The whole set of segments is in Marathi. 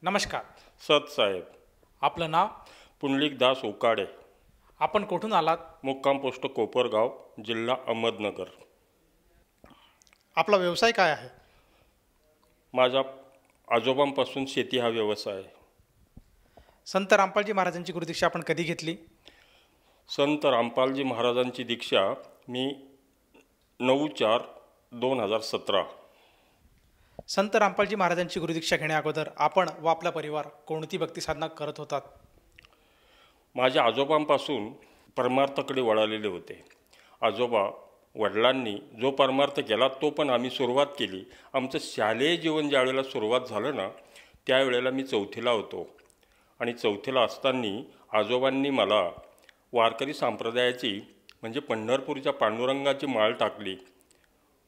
नमस्कार. सत साहेब. आपलं नाव? पुंडलिक दास ओकाडे. आपण कुठून आलात? मुक्काम पोस्ट कोपरगाव, जिल्हा अहमदनगर. आपला व्यवसाय काय आहे? माझ्या आजोबांपासून शेती हा व्यवसाय आहे. संत रामपालजी महाराजांची गुरुदीक्षा आपण कधी घेतली? संत रामपालजी महाराजांची दीक्षा मी 9/4/2017. संत रामपालजी महाराजांची गुरुदीक्षा घेण्या अगोदर आपण व आपला परिवार कोणती भक्ती साधना करत होतात? माझ्या आजोबांपासून परमार्थाकडे वळालेले होते. आजोबा वडिलांनी जो परमार्थ केला तो पण आम्ही सुरुवात केली. आमचं शालेय जीवन ज्यावेळेला सुरुवात झालं ना, त्यावेळेला मी 4थीला होतो. आणि 4थीला असताना आजोबांनी मला वारकरी संप्रदायाची म्हणजे पंढरपूरच्या पांडुरंगाची माळ टाकली.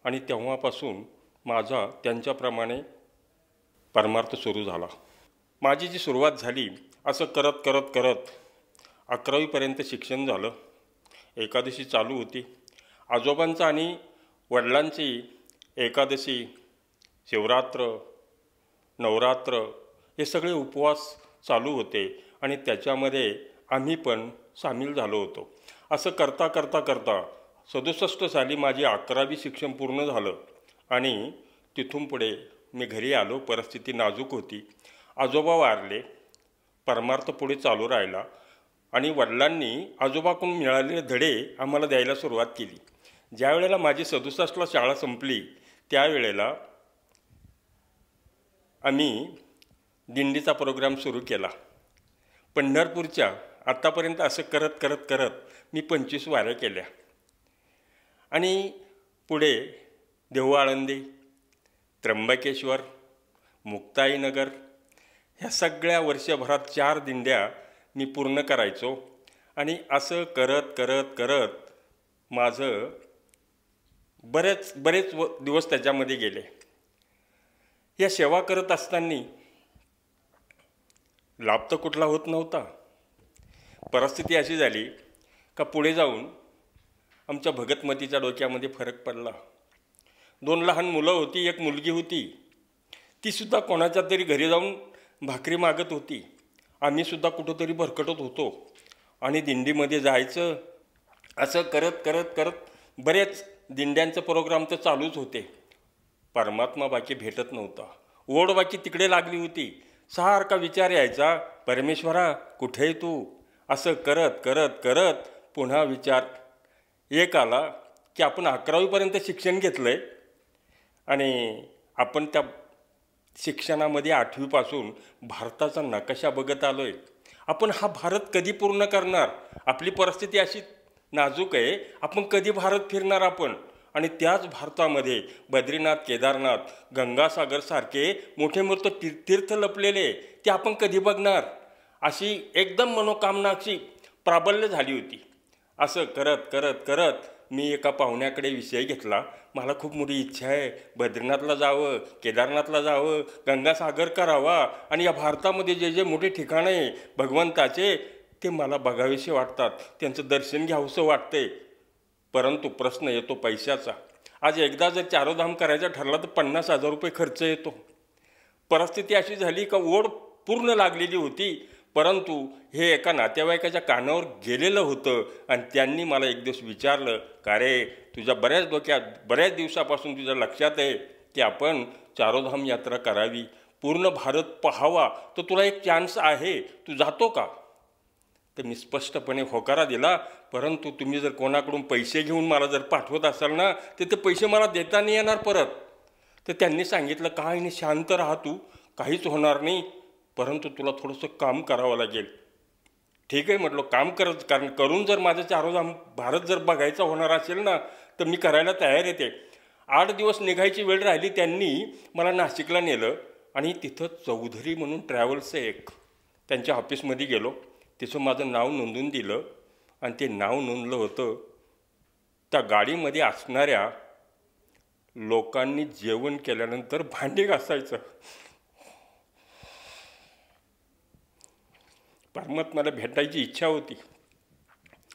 आणि तेव्हापासून माझा त्यांच्याप्रमाणे परमार्थ सुरू झाला. माझी जी सुरुवात झाली असं करत करत करत 11वीपर्यंत शिक्षण झालं. एकादशी चालू होती. आजोबांचं आणि वडिलांची एकादशी, शिवरात्र, नवरात्र हे सगळे उपवास चालू होते आणि त्याच्यामध्ये आम्ही पण सामील झालो होतो. असं करता करता करता 67 साली माझी 11वी शिक्षण पूर्ण झालं आणि तिथून पुढे मी घरी आलो. परिस्थिती नाजूक होती. आजोबा वारले. परमार्थ पुढे चालू राहिला आणि वडिलांनी आजोबाकडून मिळालेले धडे आम्हाला द्यायला सुरुवात केली. ज्या वेळेला माझी 67ला शाळा संपली त्यावेळेला आम्ही दिंडीचा प्रोग्राम सुरू केला. पंढरपूरच्या आत्तापर्यंत असं करत करत करत मी 25 वाऱ्या केल्या. आणि पुढे देहू आळंदी, त्र्यंबकेश्वर, मुक्ताईनगर ह्या सगळ्या वर्षभरात 4 दिंड्या मी पूर्ण करायचो. आणि असं करत करत करत माझं बरेच दिवस त्याच्यामध्ये गेले. या सेवा करत असताना लाभ तर कुठला होत नव्हता. परिस्थिती अशी झाली का पुढे जाऊन आमच्या भगतमतीच्या डोक्यामध्ये फरक पडला. 2 लहान मुलं होती, एक मुलगी होती. तीसुद्धा कोणाच्या तरी घरी जाऊन भाकरी मागत होती. आम्हीसुद्धा कुठंतरी भरकटत होतो आणि दिंडीमध्ये जायचं. असं करत करत करत बरेच दिंड्यांचं प्रोग्राम तर चालूच होते. परमात्मा बाकी भेटत नव्हता. ओढ बाकी तिकडे लागली होती. सारखा विचार यायचा, परमेश्वरा कुठे आहे तू? असं करत करत करत पुन्हा विचार एक आला की आपण 11वीपर्यंत शिक्षण घेतलं आहे आणि आपण त्या शिक्षणामध्ये 8वीपासून भारताचा नकाशा बघत आलो आहे. आपण हा भारत कधी पूर्ण करणार? आपली परिस्थिती अशी नाजूक आहे. आपण कधी भारत फिरणार आपण? आणि त्याच भारतामध्ये बद्रीनाथ, केदारनाथ, गंगासागरसारखे मोठे मोठे तीर्थ लपलेले ते आपण कधी बघणार? अशी एकदम मनोकामना अशी प्राबल्य झाली होती. असं करत करत करत मी एका पाहुण्याकडे विषय घेतला. मला खूप मोठी इच्छा आहे, बद्रीनाथला जावं, केदारनाथला जावं, गंगासागर करावा आणि या भारतामध्ये जे जे मोठे ठिकाणं आहे भगवंताचे ते मला बघावेसे वाटतात, त्यांचं दर्शन घ्यावंसं वाटते. परंतु प्रश्न येतो पैशाचा. आज एकदा जर चारोधाम करायचा ठरला तर 50,000 रुपये खर्च येतो. परिस्थिती अशी झाली का ओढ पूर्ण लागलेली होती. परंतु हे एका नातेवाईकाच्या कानावर गेलेलं होतं आणि त्यांनी मला एक दिवस विचारलं, का रे तुझ्या बऱ्याच दिवसापासून तुझ्या लक्षात आहे की आपण चारोधाम यात्रा करावी, पूर्ण भारत पाहावा, तर तुला एक चान्स आहे, तू जातो का? तर मी स्पष्टपणे होकारा दिला. परंतु तुम्ही जर कोणाकडून पैसे घेऊन मला जर पाठवत असाल ना तर ते पैसे मला देता नाही येणार परत. तर त्यांनी सांगितलं, काय नाही शांत राहा तू, काहीच होणार नाही, परंतु तुला थोडंसं काम करावं लागेल. ठीक आहे म्हटलं, काम करून जर माझं चारोधाम भारत जर बघायचा होणार असेल ना तर मी करायला तयार येते. 8 दिवस निघायची वेळ राहिली. त्यांनी मला नाशिकला नेलं आणि तिथं चौधरी म्हणून ट्रॅव्हल्सचं एक त्यांच्या ऑफिसमध्ये गेलो. तिथं माझं नाव नोंदवून दिलं आणि ते नाव नोंदलं होतं त्या गाडीमध्ये असणाऱ्या लोकांनी जेवण केल्यानंतर भांडी घासायचं. परमात्म्याला भेटायची इच्छा होती.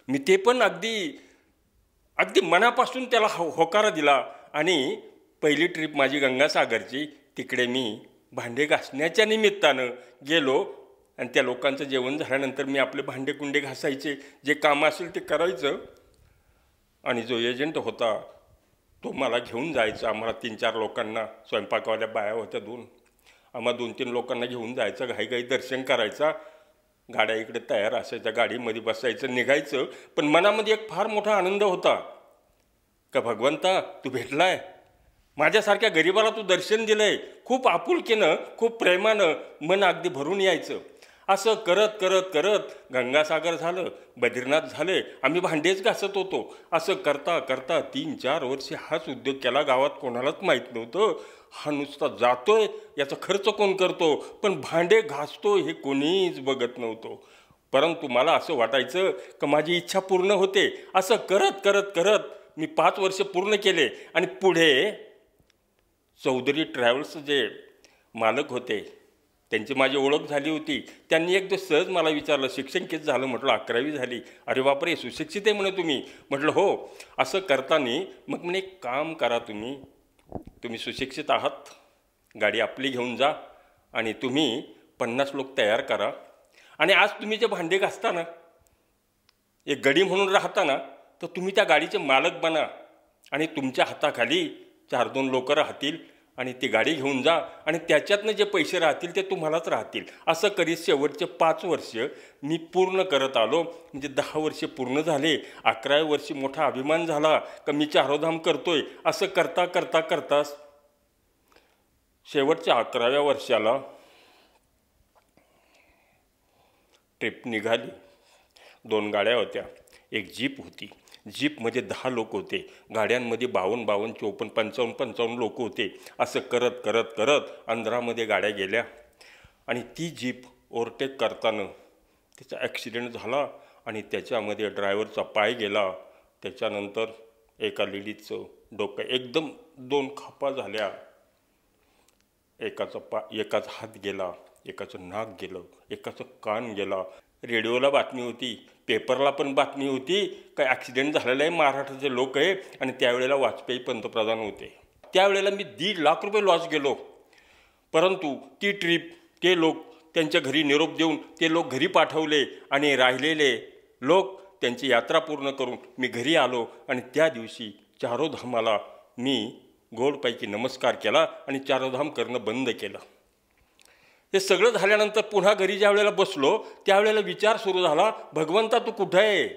मी ते पण अगदी मनापासून त्याला होकारा दिला आणि पहिली ट्रिप माझी गंगासागरची तिकडे मी भांडे घासण्याच्या निमित्तानं गेलो आणि त्या लोकांचं जेवण झाल्यानंतर मी आपले भांडे कुंडे घासायचे, जे काम असेल ते करायचं. आणि जो एजंट होता तो मला घेऊन जायचा. आम्हाला 3-4 लोकांना, स्वयंपाकवाल्या बाया होत्या 2, आम्हाला 2-3 लोकांना घेऊन जायचं. घाईघाई दर्शन करायचा, गाड्या इकडे तयार असायच्या, गाडीमध्ये बसायचं, निघायचं. पण मनामध्ये एक फार मोठा आनंद होता का भगवंता तू भेटलाय, माझ्यासारख्या गरिबाला तू दर्शन दिलंय. खूप आपुलकीनं, खूप प्रेमानं मन अगदी भरून यायचं. असं करत करत करत गंगासागर झालं, बद्रीनाथ झाले, आम्ही भांडेच घासत होतो. असं करता करता 3-4 वर्षे हाच उद्योग केला. गावात कोणालाच माहीत नव्हतं हा नुसता जातोय, याचा खर्च कोण करतो, पण भांडे घासतो हे कोणीच बघत नव्हतं. परंतु मला असं वाटायचं की माझी इच्छा पूर्ण होते. असं करत करत करत मी 5 वर्ष पूर्ण केले. आणि पुढे चौधरी ट्रॅव्हल्स जे मालक होते त्यांची माझी ओळख झाली होती. त्यांनी एक दिवस सहज मला विचारलं, शिक्षण किती झालं? म्हटलं 11वी झाली. अरे बापरे, सुशिक्षित आहे म्हणे तुम्ही. म्हटलं हो. असं करताना मग म्हणे एक काम करा, तुम्ही सुशिक्षित आहात, गाडी आपली घेऊन जा आणि तुम्ही 50 लोक तयार करा. आणि आज तुम्ही जे भांडे घासताना, एक गडी म्हणून राहताना, तर तुम्ही त्या गाडीचे मालक बना आणि तुमच्या हाताखाली 4-2 लोक राहतील आणि ती गाडी घेऊन जा आणि त्याच्यातनं जे पैसे राहतील ते तुम्हालाच राहतील. असं करीत शेवटचे 5 वर्ष मी पूर्ण करत आलो. म्हणजे 10 वर्ष पूर्ण झाले. 11व्या वर्षी मोठा अभिमान झाला का मी चारोधाम करतोय. असं करता करता करता शेवटच्या 11व्या वर्षाला ट्रिप निघाली. 2 गाड्या होत्या, एक जीप होती. जीपमध्ये 10 लोक होते, गाड्यांमध्ये 52, 54, 55 लोक होते. असं करत करत करत आंध्रामध्ये गाड्या गेल्या आणि ती जीप ओव्हरटेक करताना त्याचा ॲक्सिडेंट झाला आणि त्याच्यामध्ये ड्रायव्हरचा पाय गेला. त्याच्यानंतर एका लेडीजचं डोकं एकदम 2 खापा झाल्या. एकाचा हात गेला, एकाचं नाक गेलं, एकाचं कान गेला. रेडिओला बातमी होती, पेपरला पण बातमी होती काय ॲक्सिडेंट झालेला आहे, महाराष्ट्राचे लोक आहे. आणि त्यावेळेला वाजपेयी पंतप्रधान होते. त्यावेळेला मी 1.5 लाख रुपये लॉस गेलो. परंतु ती ट्रीप, ते लोक त्यांच्या घरी निरोप देऊन ते लोक घरी पाठवले आणि राहिलेले लोक त्यांची यात्रा पूर्ण करून मी घरी आलो. आणि त्या दिवशी चारोधामाला मी गोडपैकी नमस्कार केला आणि चारोधाम करणं बंद केलं. हे सगळं झाल्यानंतर पुन्हा घरी ज्या वेळेला बसलो त्यावेळेला विचार सुरू झाला, भगवंता तू कुठं आहे,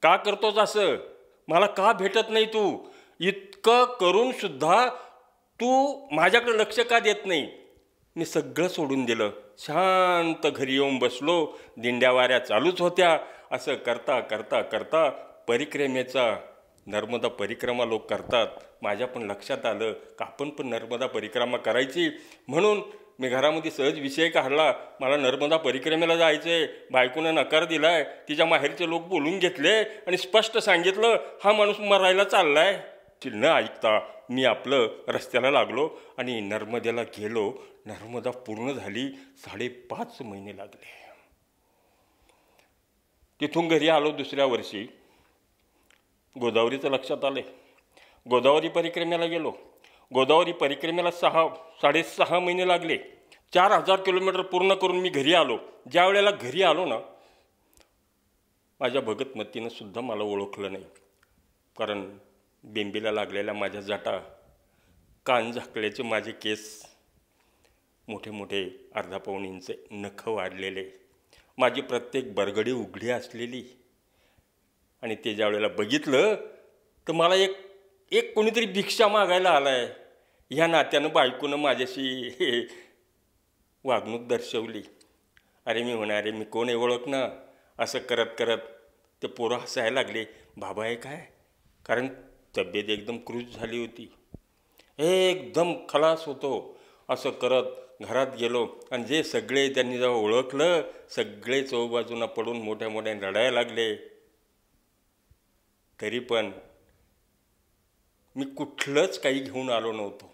का करतोस असं, मला का भेटत नाही, तू इतकं करूनसुद्धा तू माझ्याकडे लक्ष का देत नाही. मी सगळं सोडून दिलं, शांत घरी येऊन बसलो. दिंड्या वाऱ्या चालूच होत्या. असं करता करता करता परिक्रमेचा, नर्मदा परिक्रमा लोक करतात, माझ्या पण लक्षात आलं का आपण पण नर्मदा परिक्रमा करायची. म्हणून मी घरामध्ये सहज विषय काढला, मला नर्मदा परिक्रमेला जायचं आहे. बायकोनं नकार दिला आहे. तिच्या माहेरचे लोक बोलून घेतले आणि स्पष्ट सांगितलं हा माणूस मरायला चालला आहे. न ऐकता मी आपलं रस्त्याला लागलो आणि नर्मदेला गेलो. नर्मदा पूर्ण झाली, 5.5 महिने लागले. तिथून घरी आलो. दुसऱ्या वर्षी गोदावरीचं लक्षात आलं, गोदावरी परिक्रमेला गेलो. गोदावरी परिक्रमेला 6.5 महिने लागले. 4000 किलोमीटर पूर्ण करून मी घरी आलो. ज्या वेळेला घरी आलो ना, माझ्या भगतमतीनं सुद्धा मला ओळखलं नाही. कारण बेंबीला लागलेल्या माझ्या जटा, कान झाकल्याचे माझे केस, मोठे मोठे 1.5 इंच नखं वाढलेले, माझी प्रत्येक बरगडी उघडी असलेली. आणि ते ज्या वेळेला बघितलं तर मला एक कोणीतरी भिक्षा मागायला आला आहे ह्या नात्यानं बायकोनं माझ्याशी वागणूक दर्शवली. अरे मी म्हणा, अरे मी कोण आहे ओळख ना. असं करत करत ते पोरं हसायला लागले. बाबा आहे काय, कारण तब्येत एकदम क्रूज झाली होती, एकदम खलास होतो. असं करत घरात गेलो आणि जे सगळे त्यांनी जेव्हा ओळखलं, सगळे चौबाजूंना पडून मोठ्या मोठ्याने रडायला लागले. तरी पण मी कुठलंच काही घेऊन आलो नव्हतो.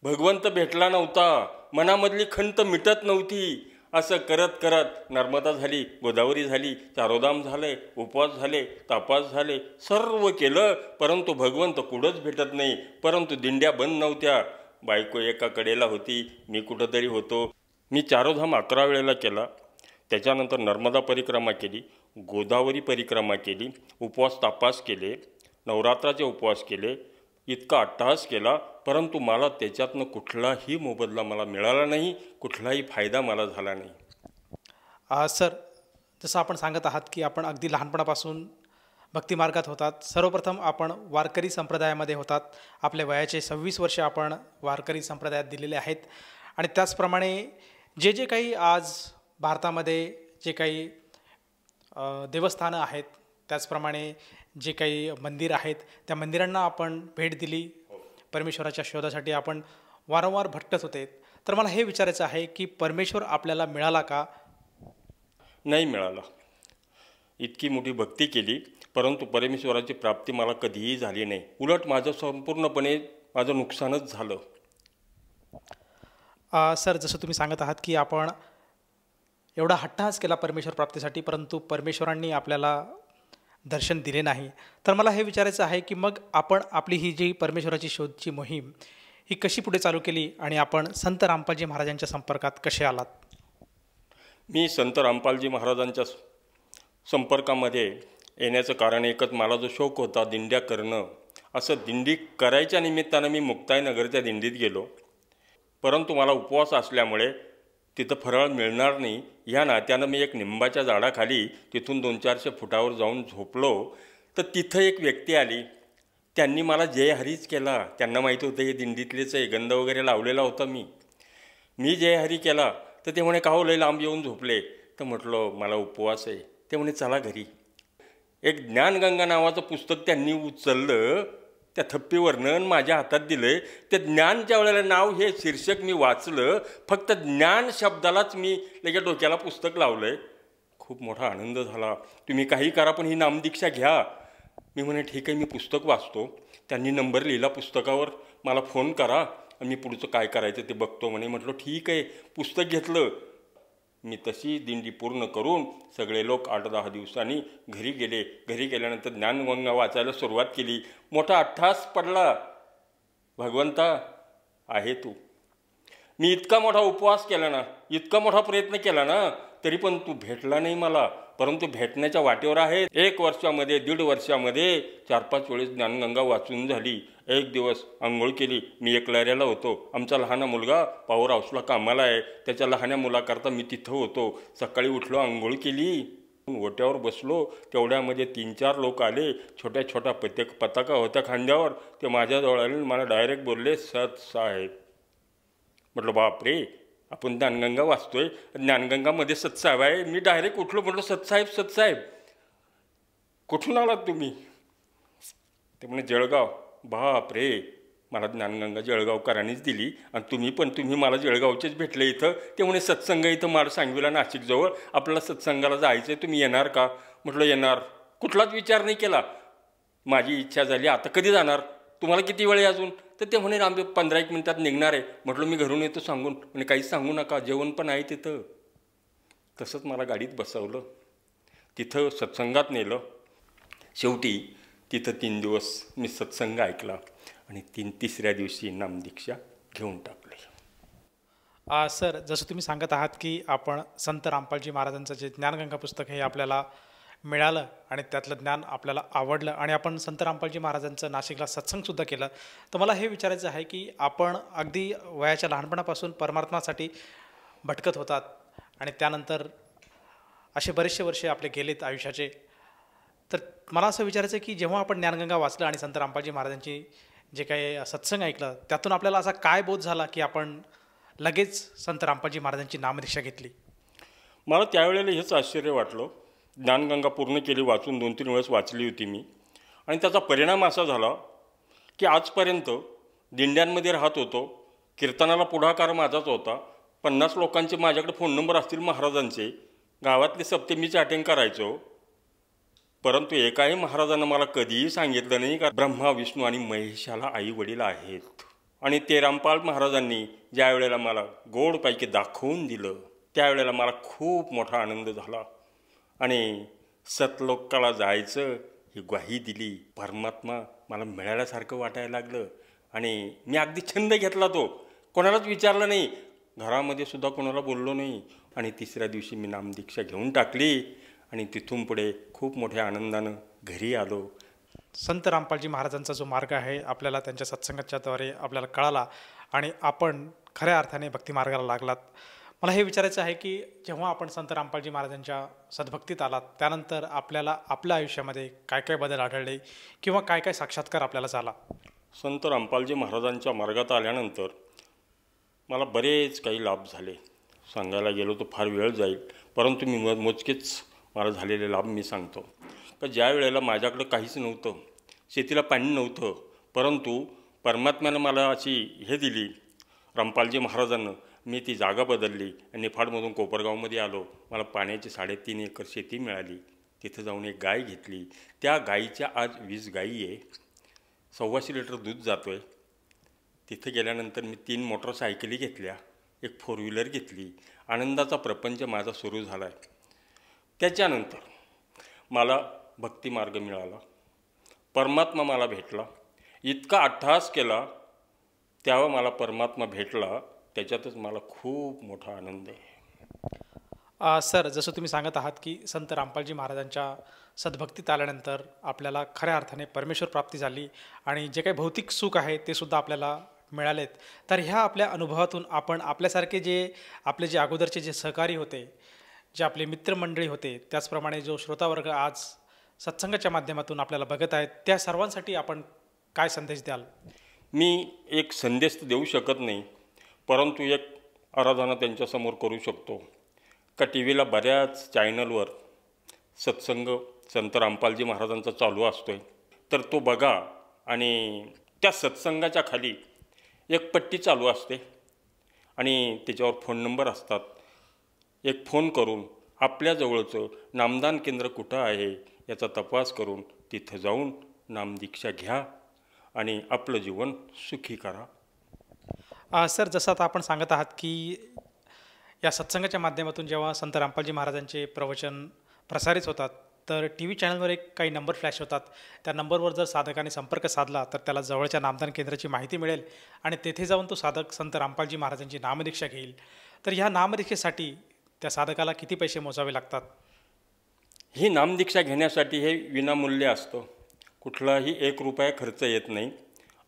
भगवंत भेटला नव्हता, मनामधली खंत मिटत नव्हती. असं करत करत नर्मदा झाली, गोदावरी झाली, चारोधाम झाले, उपवास झाले, तापास झाले, सर्व केलं. परंतु भगवंत कुठंच भेटत नाही. परंतु दिंड्या बंद नव्हत्या. बायको एका कडेला होती, मी कुठंतरी होतो. मी चारोधाम 11 वेळेला केला. त्याच्यानंतर नर्मदा परिक्रमा केली, गोदावरी परिक्रमा केली, उपवास तापास केले, नवरात्राचे उपवास केले, इतका अट्टहास केला. परंतु मला त्याच्यातनं कुठलाही मोबदला मला मिळाला नाही, कुठलाही फायदा मला झाला नाही. सर, जसं आपण सांगत आहात की आपण अगदी लहानपणापासून भक्तिमार्गात होतात. सर्वप्रथम आपण वारकरी संप्रदायामध्ये होतात. आपल्या वयाचे 26 वर्ष आपण वारकरी संप्रदायात दिलेले आहेत. आणि त्याचप्रमाणे जे जे काही आज भारतामध्ये जे काही देवस्थानं आहेत, त्याचप्रमाणे जे काही मंदिर आहेत, त्या मंदिरांना आपण भेट दिली. परमेश्वराच्या शोधासाठी आपण वारंवार भटकत होते. तर मला हे विचारायचं आहे की परमेश्वर आपल्याला मिळाला का? नाही मिळाला. इतकी मोठी भक्ती केली, परंतु परमेश्वराची प्राप्ती मला कधीही झाली नाही. उलट माझं संपूर्णपणे माझं नुकसानच झालं. सर, जसं तुम्ही सांगत आहात की आपण एवढा हट्टहास केला परमेश्वर प्राप्तीसाठी, परंतु परमेश्वरांनी आपल्याला दर्शन दिले नाही. तर मला हे विचारायचं आहे की मग आपण आपली ही जी परमेश्वराची शोधची मोहीम ही कशी पुढे चालू केली आणि आपण संत रामपालजी महाराजांच्या संपर्कात कसे आलात? मी संत रामपालजी महाराजांच्या संपर्कामध्ये येण्याचं कारण एकच, मला जो शौक होता दिंड्या करणं. असं दिंडी करायच्या निमित्तानं मी मुक्ताईनगरच्या दिंडीत गेलो. परंतु मला उपवास असल्यामुळे तिथं फराळ मिळणार नाही, ह्या नात्यानं मी एक निंबाच्या झाडाखाली तिथून 200-400 फुटावर जाऊन झोपलो. तर तिथं एक व्यक्ती आली. त्यांनी मला जय हरीच केला. त्यांना माहिती होतं हे दिंडीतलेच आहे, गंध वगैरे लावलेला होता मी जय हरी केला. तर ते म्हणे का हो लय लांब येऊन झोपले? तर म्हटलं मला उपवास आहे. ते म्हणे चला घरी. एक ज्ञानगंगा नावाचं पुस्तक त्यांनी उचललं त्या थप्पीवरनं माझ्या हातात दिलं. ते ज्ञानच्या वेळेला नाव हे शीर्षक मी वाचलं. फक्त ज्ञान शब्दालाच मी लगेच डोक्याला पुस्तक लावलं आहे. खूप मोठा आनंद झाला. तुम्ही काही करा पण ही नामदीक्षा घ्या. मी म्हणे ठीक आहे, मी पुस्तक वाचतो. त्यांनी नंबर लिहिला पुस्तकावर, मला फोन करा आणि मी पुढचं काय करायचं ते बघतो म्हणे. म्हटलं ठीक आहे. पुस्तक घेतलं. मी तशी दिंडी पूर्ण करून सगळे लोक 8-10 दिवसांनी घरी गेले. घरी गेल्यानंतर ज्ञानगंगा वाचायला सुरुवात केली. मोठा अट्टहास पडला, भगवंता आहे तू. मी इतका मोठा उपवास केला ना, इतका मोठा प्रयत्न केला ना, तरी पण तू भेटला नाही मला. परंतु भेटण्याच्या वाटेवर आहे. 1 वर्षामध्ये 1.5 वर्षामध्ये 4-5 वेळेस ज्ञानगंगा वाचून झाली. एक दिवस आंघोळ केली. मी एक लहऱ्याला होतो. आमचा लहाना मुलगा पॉवर हाऊसला कामाला आहे. त्याच्या लहान्या मुलाकरता मी तिथं होतो. सकाळी उठलो, आंघोळ केली, ओट्यावर बसलो. तेवढ्यामध्ये 3-4 लोक आले. छोट्या छोट्या पताका होत्या खांद्यावर. ते माझ्याजवळ आले, मला डायरेक्ट बोलले सत साहेब. म्हटलं बापरे, आपण ज्ञानगंगा वाचतोय, ज्ञानगंगामध्ये सतसाहेब आहे. मी डायरेक्ट उठलो, म्हटलं सतसाहेब कुठून आलात तुम्ही? ते म्हणे जळगाव. बापरे, मला ज्ञानगंगा जळगावकरांनीच दिली आणि तुम्ही मला जळगावचेच भेटले इथं. ते म्हणे सत्संग इथं मला सांगवीला नाशिकजवळ, आपल्याला सत्संगाला जायचं आहे, तुम्ही येणार का? म्हटलं येणार. कुठलाच विचार नाही केला. माझी इच्छा झाली, आता कधी जाणार, तुम्हाला किती वेळ आहे अजून? तर ते म्हणे आम्ही 15-1 मिनिटात निघणार आहे. म्हटलं मी घरून येतो सांगून. म्हणजे काहीच सांगू नका, जेवण पण आहे तिथं. तसंच मला गाडीत बसवलं, तिथं सत्संगात नेलं. शेवटी तिथं 3 दिवस मी सत्संग ऐकला आणि 3-3ऱ्या दिवशी नामदीक्षा घेऊन टाकली. सर, जसं तुम्ही सांगत आहात की आपण संत रामपालजी महाराजांचं जे ज्ञानगंगा पुस्तक हे आपल्याला मिळालं आणि त्यातलं ज्ञान आपल्याला आवडलं आणि आपण संत रामपालजी महाराजांचं नाशिकला सत्संगसुद्धा केलं. तर मला हे विचारायचं आहे की आपण अगदी वयाच्या लहानपणापासून परमात्मासाठी भटकत होतात आणि त्यानंतर असे बरेचसे वर्षे आपले गेलेत आयुष्याचे. तर मला असं विचारायचं आहे की जेव्हा आपण ज्ञानगंगा वाचलं आणि संत रामपालजी महाराजांची जे काही सत्संग ऐकलं, त्यातून आपल्याला असा काय बोध झाला की आपण लगेच संत रामपालजी महाराजांची नामदीक्षा घेतली? मला त्यावेळेला हेच आश्चर्य वाटलं. ज्ञानगंगा पूर्ण केली, वाचून 2-3 वेळेस वाचली होती मी. आणि त्याचा परिणाम असा झाला की आजपर्यंत दिंड्यांमध्ये राहत होतो. कीर्तनाला पुढाकार माझाच होता. 50 लोकांचे माझ्याकडे फोन नंबर असतील महाराजांचे. गावातले सप्तमीचे अटेंड करायचो. परंतु एकाही महाराजांना मला कधीही सांगितलं नाही का ब्रह्मा, विष्णू आणि महेशाला आई वडील आहेत. आणि ते रामपाल महाराजांनी ज्या वेळेला मला गोडपैकी दाखवून दिलं, त्यावेळेला मला खूप मोठा आनंद झाला. आणि सतलोकाला जायचं ही ग्वाही दिली. परमात्मा मला मिळाल्यासारखं वाटायला लागलं. आणि मी अगदी छंद घेतला तो, कोणालाच विचारलं नाही, घरामध्ये सुद्धा कोणाला बोललो नाही. आणि तिसऱ्या दिवशी मी नामदीक्षा घेऊन टाकली आणि तिथून पुढे खूप मोठ्या आनंदानं घरी आलो. संत रामपालजी महाराजांचा जो मार्ग आहे आपल्याला त्यांच्या सत्संगाच्याद्वारे आपल्याला कळाला आणि आपण खऱ्या अर्थाने भक्ती मार्गाला लागलात. मला हे विचारायचं आहे की जेव्हा आपण संत रामपालजी महाराजांच्या सद्भक्तीत आलात त्यानंतर आपल्याला आपल्या आयुष्यामध्ये काय काय बदल आढळले किंवा काय काय साक्षात्कार आपल्याला झाला? संत रामपालजी महाराजांच्या मार्गात आल्यानंतर मला बरेच काही लाभ झाले. सांगायला गेलो तर फार वेळ जाईल, परंतु मी मोजकेच मला झालेले लाभ मी सांगतो. का ज्या वेळेला माझ्याकडं काहीच नव्हतं, शेतीला पाणी नव्हतं, परंतु परमात्म्यानं मला अशी हे दिली, रामपालजी महाराजांनं, मी ती जागा बदलली आणि निफाडमधून कोपरगावमध्ये आलो. मला पाण्याची 3.5 एकर शेती मिळाली. तिथं जाऊन एक गाय घेतली. त्या गाईच्या आज 20 गायी आहे, 125 लिटर दूध जातो आहे. तिथं गेल्यानंतर मी 3 मोटरसायकली घेतल्या, एक 4 व्हीलर घेतली. आनंदाचा प्रपंच माझा सुरू झाला आहे. त्याच्यानंतर मला भक्तिमार्ग मिळाला, परमात्मा मला भेटला. इतका अट्टहास केला तेव्हा मला परमात्मा भेटला, त्याच्यातच मला खूप मोठा आनंद आहे. सर, जसं तुम्ही सांगत आहात की संत रामपालजी महाराजांच्या सद्भक्तीत आल्यानंतर आपल्याला खऱ्या अर्थाने परमेश्वर प्राप्ती झाली आणि जे काही भौतिक सुख आहे ते सुद्धा आपल्याला मिळालेत. तर ह्या आपल्या अनुभवातून आपण आपल्यासारखे आपले जे अगोदरचे जे सहकारी होते, जे आपले मित्रमंडळी होते, त्याचप्रमाणे जो श्रोतावर्ग आज सत्संगाच्या माध्यमातून आपल्याला बघत आहेत, त्या सर्वांसाठी आपण काय संदेश द्याल? मी एक संदेश देऊ शकत नाही, परंतु एक आराधना त्यांच्यासमोर करू शकतो. का टी व्हीला बऱ्याच चॅनलवर सत्संग संत रामपालजी महाराजांचा चालू असतो आहे, तर तो बघा. आणि त्या सत्संगाच्या खाली एक पट्टी चालू असते आणि त्याच्यावर फोन नंबर असतात. एक फोन करून आपल्याजवळचं नामदान केंद्र कुठं आहे याचा तपास करून तिथं जाऊन नामदीक्षा घ्या आणि आपलं जीवन सुखी करा. सर, जसं आता आपण सांगत आहात की या सत्संगाच्या माध्यमातून जेव्हा संत रामपालजी महाराजांचे प्रवचन प्रसारित होतात तर टी व्ही चॅनलवर एक काही नंबर फ्लॅश होतात. त्या नंबरवर जर साधकाने संपर्क साधला तर त्याला जवळच्या नामदान केंद्राची माहिती मिळेल आणि तेथे जाऊन तो साधक संत रामपालजी महाराजांची नामदीक्षा घेईल. तर ह्या नामदीक्षेसाठी त्या साधकाला किती पैसे मोजावे लागतात? ही नामदीक्षा घेण्यासाठी हे विनामूल्य असतं, कुठलाही 1 रुपया खर्च येत नाही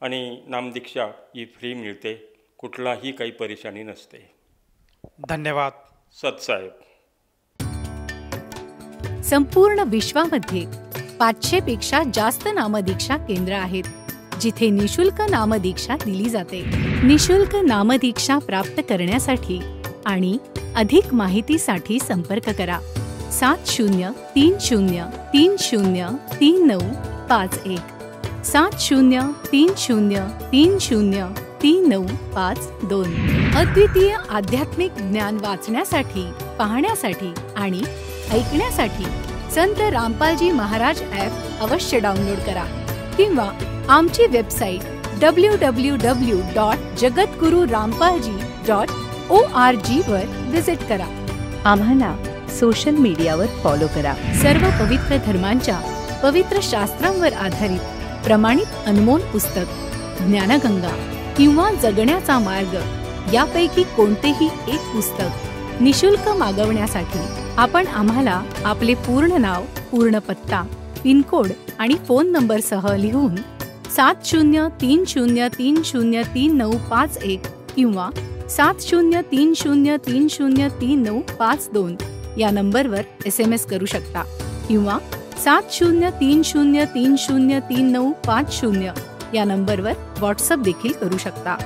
आणि नामदीक्षा ही फ्री मिळते, कुठलाही काही परेशानी नसते. धन्यवाद सतसाहेब. संपूर्ण विश्वामध्ये 500 पेक्षा जास्त नामदीक्षा केंद्र आहेत जिथे निशुल्क नामदीक्षा दिली जाते. निशुल्क नामदीक्षा प्राप्त करण्यासाठी आणि अधिक माहितीसाठी संपर्क करा 7030303951 7030303952. अद्वितीय आध्यात्मिक ज्ञान वाचण्यासाठी, पाहण्यासाठी आणि ऐकण्यासाठी संत रामपालजी महाराज ॲप अवश्य डाउनलोड करा किंवा आमची वेबसाईट www.jagatgururampalji.org वर विजिट करा. आम्हाला सोशल मीडियावर फॉलो करा. सर्व पवित्र धर्मांच्या पवित्र शास्त्रांवर आधारित प्रमाणित अनमोल पुस्तक ज्ञानगंगा किंवा जगण्याचा मार्ग यापैकी कोणतेही एक पुस्तक निशुल्क मागवण्यासाठी आपण आम्हाला आपले पूर्ण नाव, पूर्ण पत्ता, पिनकोड आणि फोन नंबरसह लिहून 7030303951 किंवा 7030303952 या नंबरवर SMS करू शकता किंवा 7030303950 या नंबरवर व्हॉट्सअप देखील करू शकता.